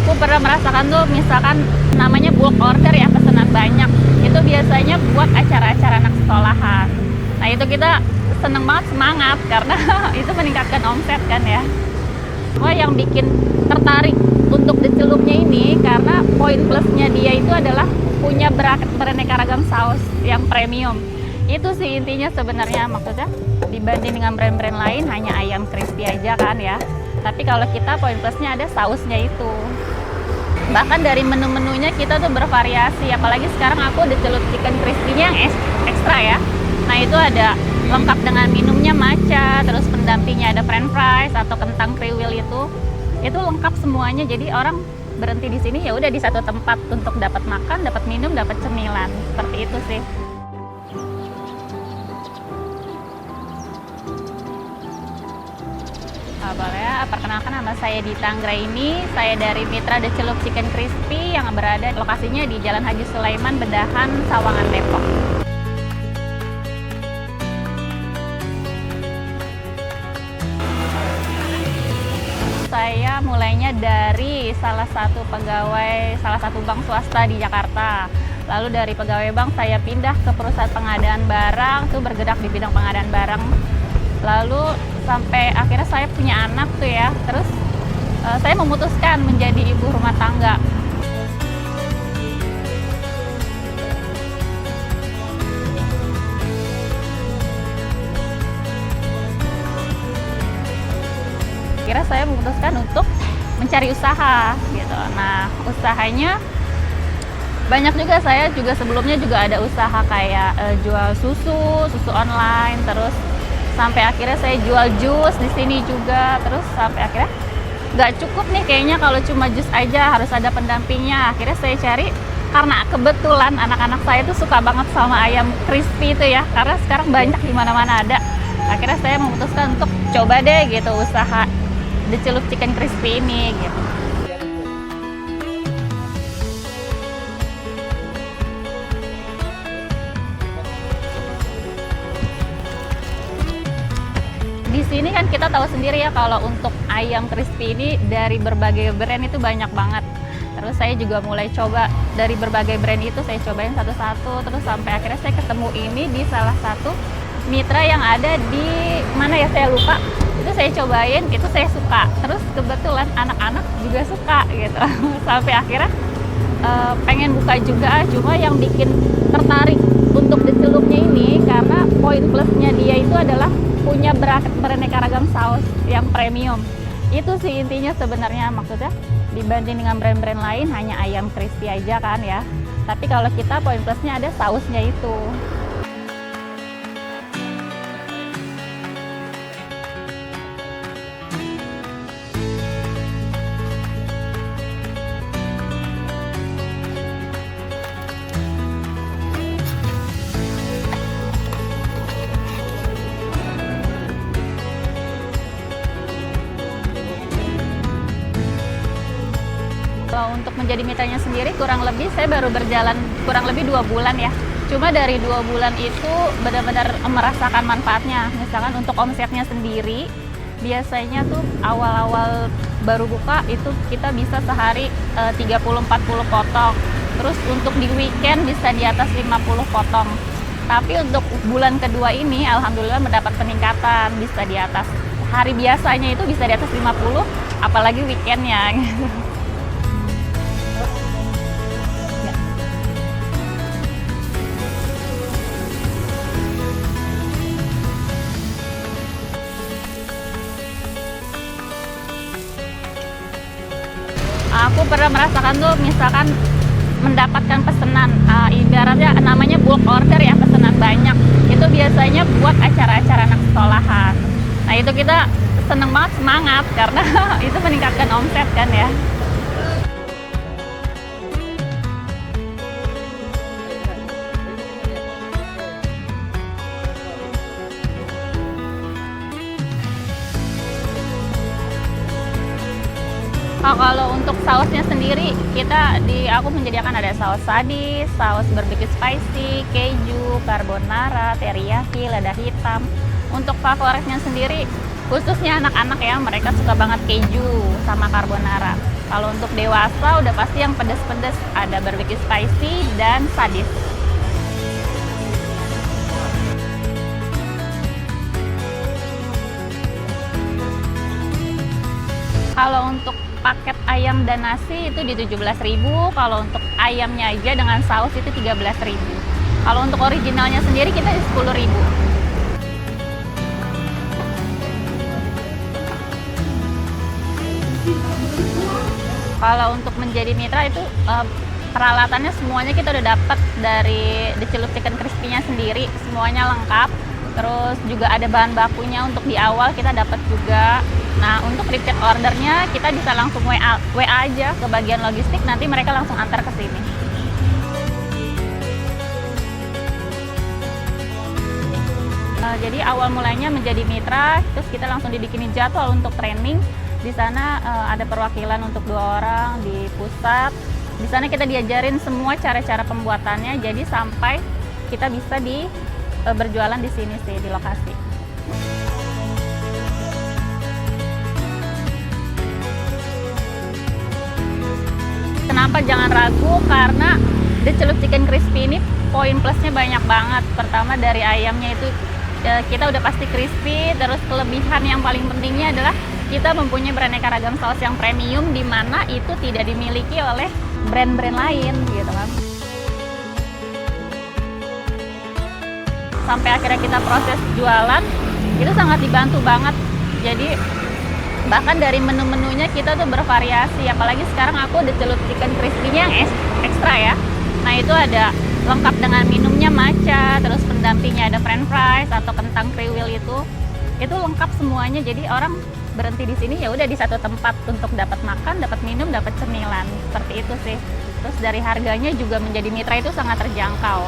Aku pernah merasakan tuh misalkan namanya bulk order ya, pesanan banyak. Itu biasanya buat acara-acara anak sekolahan. Nah itu kita seneng banget, semangat karena itu meningkatkan omset kan ya. Cuma yang bikin tertarik untuk dicelupnya ini karena poin plusnya dia itu adalah punya beraneka ragam saus yang premium. Itu sih intinya sebenarnya, maksudnya dibanding dengan brand-brand lain hanya ayam crispy aja kan ya. Tapi kalau kita poin plusnya ada sausnya itu. Bahkan dari menu-menunya kita tuh bervariasi, apalagi sekarang aku ada celup chicken crispy-nya yang ekstra ya. Nah itu ada lengkap dengan minumnya matcha, terus pendampingnya ada french fries atau kentang kriwil itu lengkap semuanya. Jadi orang berhenti di sini ya udah di satu tempat untuk dapat makan, dapat minum, dapat cemilan, seperti itu sih. Boleh ya, perkenalkan nama saya Dita Anggraini, saya dari Mitra The Celup Chicken Crispy yang berada lokasinya di Jalan Haji Sulaiman, Bedahan, Sawangan, Depok. Saya mulainya dari salah satu bank swasta di Jakarta. Lalu dari pegawai bank saya pindah ke perusahaan pengadaan barang, tuh bergerak di bidang pengadaan barang. Lalu sampai akhirnya saya punya anak tuh ya, terus saya memutuskan menjadi ibu rumah tangga. Akhirnya saya memutuskan untuk mencari usaha gitu. Nah usahanya banyak juga, saya juga sebelumnya juga ada usaha kayak jual susu online, terus sampai akhirnya saya jual jus di sini juga, terus sampai akhirnya nggak cukup nih kayaknya kalau cuma jus aja, harus ada pendampingnya. Akhirnya saya cari, karena kebetulan anak-anak saya tuh suka banget sama ayam crispy itu ya, karena sekarang banyak di mana-mana ada. Akhirnya saya memutuskan untuk coba deh gitu usaha The Celup Chicken Crispy ini gitu. Di sini kan kita tahu sendiri ya kalau untuk ayam crispy ini dari berbagai brand itu banyak banget. Terus saya juga mulai coba dari berbagai brand itu, saya cobain satu-satu, terus sampai akhirnya saya ketemu ini di salah satu mitra yang ada di mana ya saya lupa. Itu saya cobain, itu saya suka. Terus kebetulan anak-anak juga suka gitu. Sampai akhirnya pengen buka juga, cuma yang bikin tertarik untuk dicelupnya ini karena poin plusnya dia itu adalah punya beraneka ragam saus yang premium. Itu sih intinya sebenarnya, maksudnya dibanding dengan brand-brand lain hanya ayam crispy aja kan ya. Tapi kalau kita poin plusnya ada sausnya itu. Kalau untuk menjadi mitranya sendiri kurang lebih saya baru berjalan kurang lebih 2 bulan ya. Cuma dari 2 bulan itu benar-benar merasakan manfaatnya. Misalkan untuk omsetnya sendiri, biasanya tuh awal-awal baru buka itu kita bisa sehari 30-40 potong. Terus untuk di weekend bisa di atas 50 potong. Tapi untuk bulan kedua ini alhamdulillah mendapat peningkatan, bisa di atas hari biasanya itu bisa di atas 50, apalagi weekendnya gitu. Aku pernah merasakan tuh misalkan mendapatkan pesanan, ibaratnya namanya bulk order ya, pesanan banyak. Itu biasanya buat acara-acara anak sekolahan. Nah itu kita seneng banget, semangat karena itu meningkatkan omset kan ya. Kalau untuk sausnya sendiri, aku menyediakan ada saus sadis, saus barbecue spicy, keju, carbonara, teriyaki, lada hitam. Untuk favoritnya sendiri, khususnya anak-anak ya, mereka suka banget keju sama carbonara. Kalau untuk dewasa udah pasti yang pedas-pedas, ada barbecue spicy dan sadis. Kalau untuk paket ayam dan nasi itu di 17.000, kalau untuk ayamnya aja dengan saus itu 13.000. Kalau untuk originalnya sendiri kita di 10.000. Kalau untuk menjadi mitra itu peralatannya semuanya kita udah dapat dari The Celup Chicken Crispy-nya sendiri, semuanya lengkap. Terus juga ada bahan bakunya untuk di awal kita dapat juga. Nah, untuk repeat ordernya kita bisa langsung WA aja ke bagian logistik, nanti mereka langsung antar ke sini. Jadi awal mulanya menjadi mitra, terus kita langsung dibikinin jadwal untuk training. Di sana ada perwakilan untuk 2 orang di pusat. Di sana kita diajarin semua cara-cara pembuatannya, jadi sampai kita bisa berjualan di sini sih, di lokasi. Kenapa jangan ragu? Karena The Celup Chicken Crispy ini poin plusnya banyak banget. Pertama dari ayamnya itu kita udah pasti crispy, terus kelebihan yang paling pentingnya adalah kita mempunyai beraneka ragam saus yang premium, di mana itu tidak dimiliki oleh brand-brand lain gitu kan. Sampai akhirnya kita proses jualan, itu sangat dibantu banget. Jadi bahkan dari menu-menunya kita tuh bervariasi, apalagi sekarang aku The Celup Chicken Crispy-nya yang ekstra ya. Nah itu ada lengkap dengan minumnya matcha, terus pendampingnya ada french fries atau kentang kriwil itu lengkap semuanya. Jadi orang berhenti di sini ya udah di satu tempat untuk dapat makan, dapat minum, dapat cemilan, seperti itu sih. Terus dari harganya juga menjadi mitra itu sangat terjangkau.